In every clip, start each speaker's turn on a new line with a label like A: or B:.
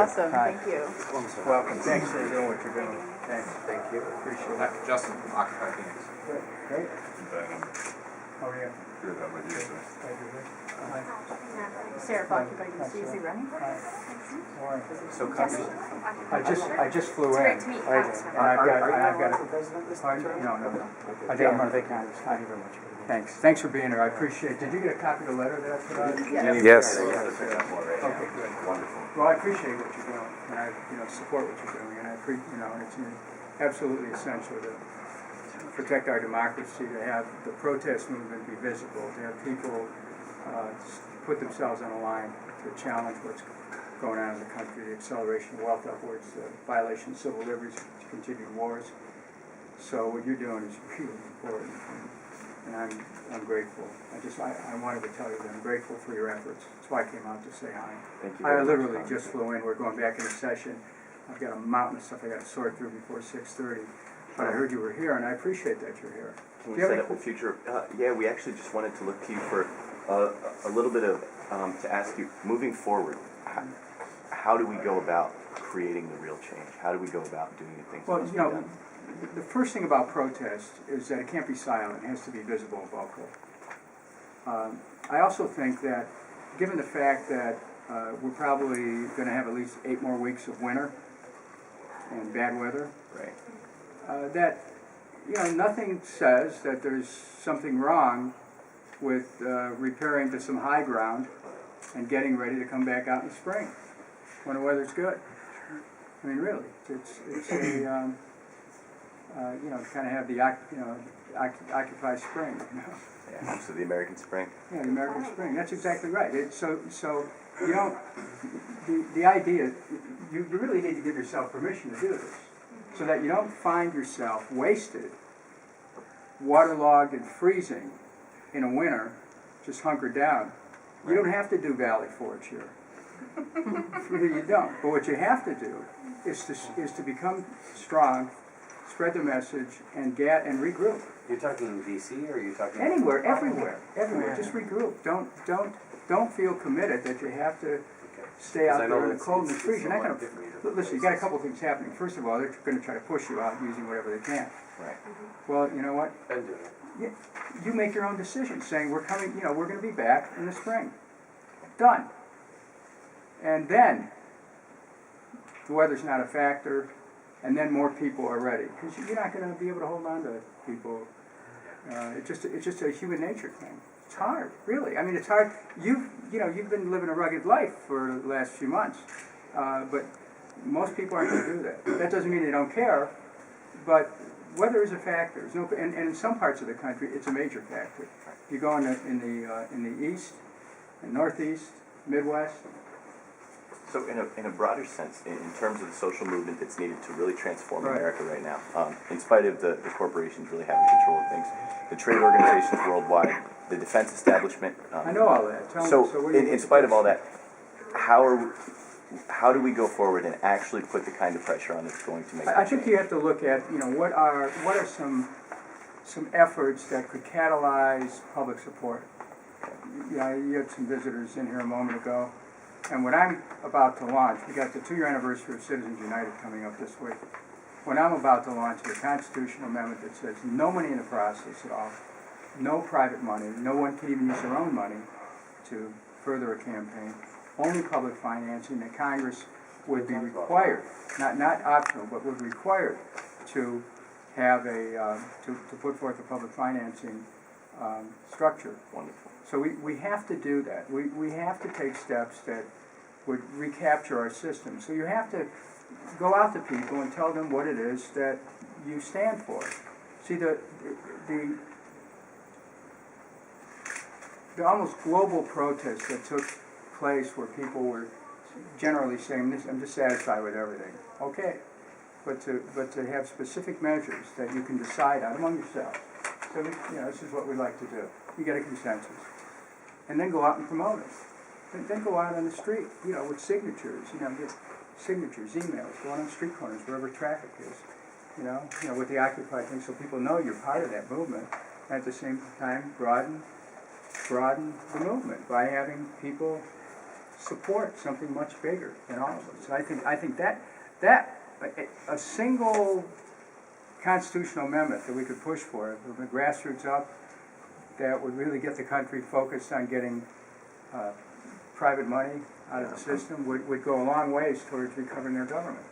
A: Awesome,
B: Hi.
A: thank you.
B: Welcome. Thanks for doing what you're doing. Thanks.
C: Thank you.
B: Appreciate it.
D: Justin, Occupy Phoenix.
B: Great. How are you?
D: Good, how about you, sir?
B: Glad you're here. Hi.
A: Sarah Occupy, is he running?
B: Hi. How are you?
C: So
B: I just flew in.
A: It's great to meet you.
B: And I've got
C: for president this
B: pardon?
C: term?
B: No. I
C: Okay,
B: did.
C: I'm on vacation. Thank you very much.
B: Thanks. Thanks for being here. I appreciate it. Did you get a copy of the letter that I put out?
D: Yes.
B: Okay, good.
D: Wonderful.
B: Well, I appreciate what you're doing, and I, support what you're doing, and I appreciate, and it's absolutely essential to protect our democracy, to have the protest movement be visible, to have people put themselves on a line to challenge what's going on in the country, the acceleration of wealth upwards, the violation of civil liberties, continued wars. So what you're doing is really important, and I'm grateful. I wanted to tell you that I'm grateful for your efforts. That's why I came out to say hi.
C: Thank you
B: I
C: very
B: literally
C: much.
B: just flew in. We're going back into session. I've got a mountain of stuff I got to sort through before 6:30. But I heard you were here, and I appreciate that you're here.
C: Can
B: Do
C: we
B: you have
C: set
B: any
C: up the future? Yeah, we actually just wanted to look to you for a little bit of, to ask you, moving forward, how do we go about creating the real change? How do we go about doing the things that
B: Well,
C: must be done?
B: the first thing about protest is that it can't be silent. It has to be visible and vocal. I also think that, given the fact that we're probably going to have at least 8 more weeks of winter and bad weather,
C: Right.
B: that nothing says that there's something wrong with repairing to some high ground and getting ready to come back out in the spring when the weather's good. I mean, really, it's a kind of have the Occupy Spring.
C: Yeah. So the American Spring.
B: Yeah, the American Spring. That's exactly right. So you don't. The idea, you really need to give yourself permission to do this, so that you don't find yourself wasted, waterlogged and freezing in a winter, just hunkered down. You don't have to do Valley Forge here. You don't. But what you have to do is to become strong, spread the message, and regroup.
C: You're talking D.C. or are you talking
B: Anywhere, everywhere. Just regroup. Don't feel committed that you have to stay out there in the cold and the freeze. You're not going to. Listen, you got a couple of things happening. First of all, they're going to try to push you out using whatever they can.
C: Right.
B: Well, you know what? You make your own decision, saying we're coming. We're going to be back in the spring. Done. And then the weather's not a factor, and then more people are ready, because you're not going to be able to hold on to people. It's just a human nature thing. It's hard, really. I mean, it's hard. You've been living a rugged life for the last few months, but most people aren't going to do that. That doesn't mean they don't care, but weather is a factor. And in some parts of the country, it's a major factor. You go in the east, and northeast, Midwest.
C: So in a broader sense, in terms of the social movement that's needed to really transform
B: Right.
C: America right now, in spite of the corporations really having control of things, the trade organizations worldwide, the defense establishment.
B: I know all that.
C: In spite of all that, how do we go forward and actually put the kind of pressure on that's going to make
B: I think you have to look at what are some efforts that could catalyze public support. You had some visitors in here a moment ago. And what I'm about to launch, we got the 2-year anniversary of Citizens United coming up this week. When I'm about to launch a constitutional amendment that says no money in the process at all, no private money, no one can even use their own money to further a campaign, only public financing, that Congress would be required, not optional, but would be required to have to put forth a public financing structure.
C: Wonderful.
B: So we have to do that. We have to take steps that would recapture our system. So you have to go out to people and tell them what it is that you stand for. See, the almost global protest that took place where people were generally saying, I'm dissatisfied with everything. Okay. But to have specific measures that you can decide on among yourselves. So this is what we'd like to do. You get a consensus. And then go out and promote it. And then go out on the street, with signatures, get signatures, emails, go out on street corners, wherever traffic is, with the Occupy thing, so people know you're part of that movement. And at the same time, broaden the movement by having people support something much bigger than all of us. And I think that a single constitutional amendment that we could push for, from the grassroots up, that would really get the country focused on getting private money out of the system would go a long ways towards recovering their government.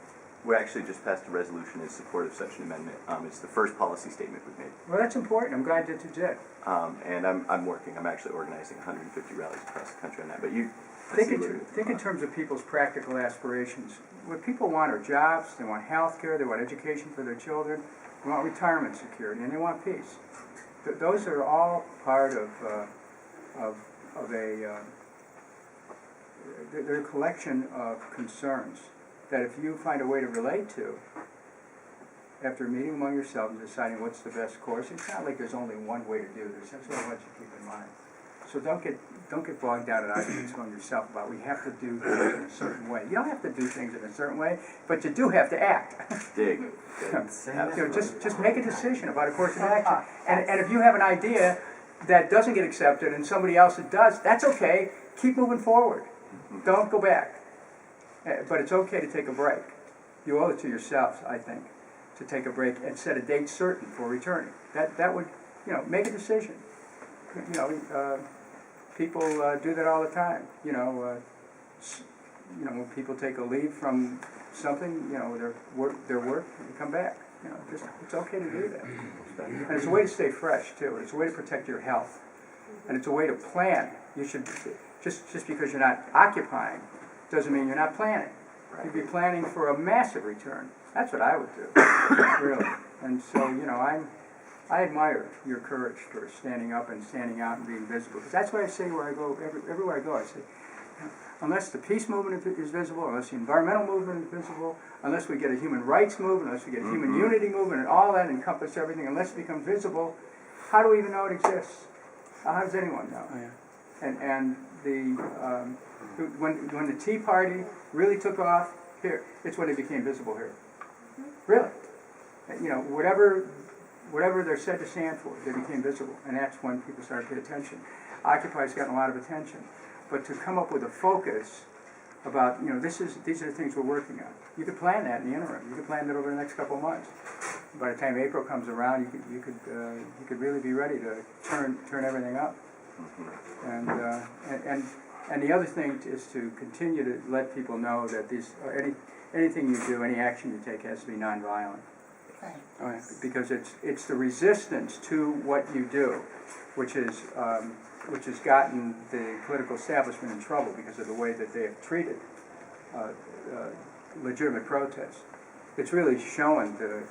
C: We actually just passed a resolution in support of such an amendment. It's the first policy statement we've made.
B: Well, that's important. I'm glad that you did.
C: And I'm actually organizing 150 rallies across the country on that. But you
B: Think in terms of people's practical aspirations. What people want are jobs, they want health care, they want education for their children, they want retirement security, and they want peace. Those are all part of they're a collection of concerns that if you find a way to relate to, after meeting among yourselves and deciding what's the best course, it's not like there's only one way to do this. That's what I want you to keep in mind. So don't get bogged down in arguments among yourself about we have to do things in a certain way. You don't have to do things in a certain way, but you do have to act.
C: dig.
B: Just make a decision about a course of action. And if you have an idea that doesn't get accepted and somebody else that does, that's okay. Keep moving forward. Don't go back. But it's okay to take a break. You owe it to yourselves, I think, to take a break and set a date certain for returning. That would, make a decision. People do that all the time. When people take a leave from something, their work, they come back. It's okay to do that. And it's a way to stay fresh too. It's a way to protect your health, and it's a way to plan. You should just because you're not occupying doesn't mean you're not planning. You'd be planning for a massive return. That's what I would do, really. And so, I admire your courage for standing up and standing out and being visible. Because that's what I say where I go, everywhere I go, I say, unless the peace movement is visible, unless the environmental movement is visible, unless we get a human rights movement, unless we get a human unity movement, and all that encompass everything, unless it becomes visible, how do we even know it exists? How does anyone know?
E: Oh, yeah.
B: And when the Tea Party really took off here, it's when it became visible here. Really. Whatever they're said to stand for, they became visible, and that's when people started to pay attention. Occupy's gotten a lot of attention, but to come up with a focus about, these are the things we're working on. You could plan that in the interim. You could plan that over the next couple of months. By the time April comes around, you could really be ready to turn everything up. And the other thing is to continue to let people know that anything you do, any action you take, has to be nonviolent.
A: Right.
B: Because it's the resistance to what you do, which has gotten the political establishment in trouble because of the way that they have treated legitimate protests. It's really showing the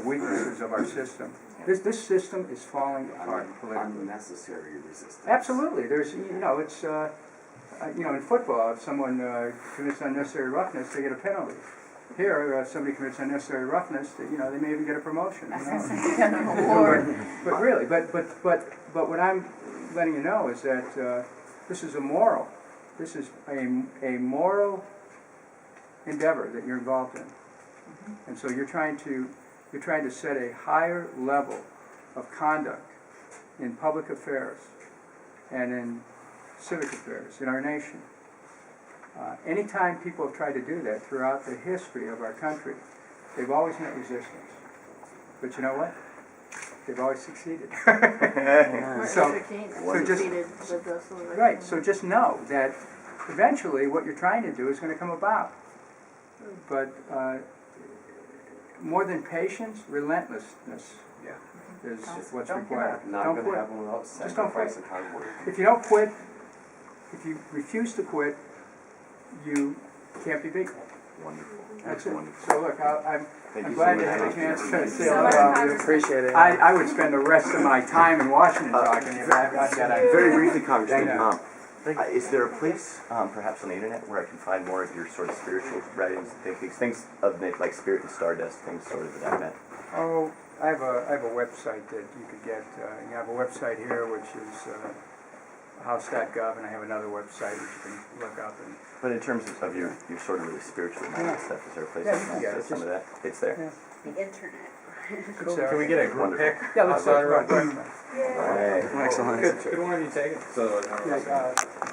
B: weaknesses of our system. This system is falling apart politically.
E: Unnecessary resistance.
B: Absolutely. There's, it's, in football, if someone commits unnecessary roughness, they get a penalty. Here, somebody commits unnecessary roughness, they may even get a promotion. But really, but what I'm letting you know is that this is a moral endeavor that you're involved in, and so you're trying to set a higher level of conduct in public affairs and in civic affairs in our nation. Anytime people have tried to do that throughout the history of our country, they've always met resistance. But you know what? They've always succeeded. So just know that eventually what you're trying to do is going to come about. But more than patience, relentlessness is what's required. Don't quit. Just don't quit. If you don't quit, if you refuse to quit, you can't be beaten.
C: Wonderful.
B: That's it.
C: Wonderful.
B: So look, I'm
C: Thank you
B: glad
C: so
B: to
C: much.
B: have a chance to say
A: So
B: hello.
A: much
B: I
E: Appreciate it.
B: I would spend the rest of my time in Washington talking to you, but I've got
C: Very briefly, Congressman,
B: Thank you.
C: is there a place, perhaps on the internet, where I can find more of your sort of spiritual writings and thinkings, things of like Spirit and Stardust, things sort of that meant?
B: Oh, I have a website that you could get. You have a website here, which is house.gov, and I have another website which you can look up.
C: But in terms of your sort of really spiritual minded stuff, is there a place
B: Yeah,
C: that
B: you can get it.
C: says some of that? It's there.
B: Yeah.
A: The internet.
B: It's there.
E: Can we get a group
C: Wonderful.
E: pic?
B: Yeah, let's
E: Outside
B: go.
E: of it?
C: All right.
E: Excellent. Could one of you take it? So,
B: Yeah,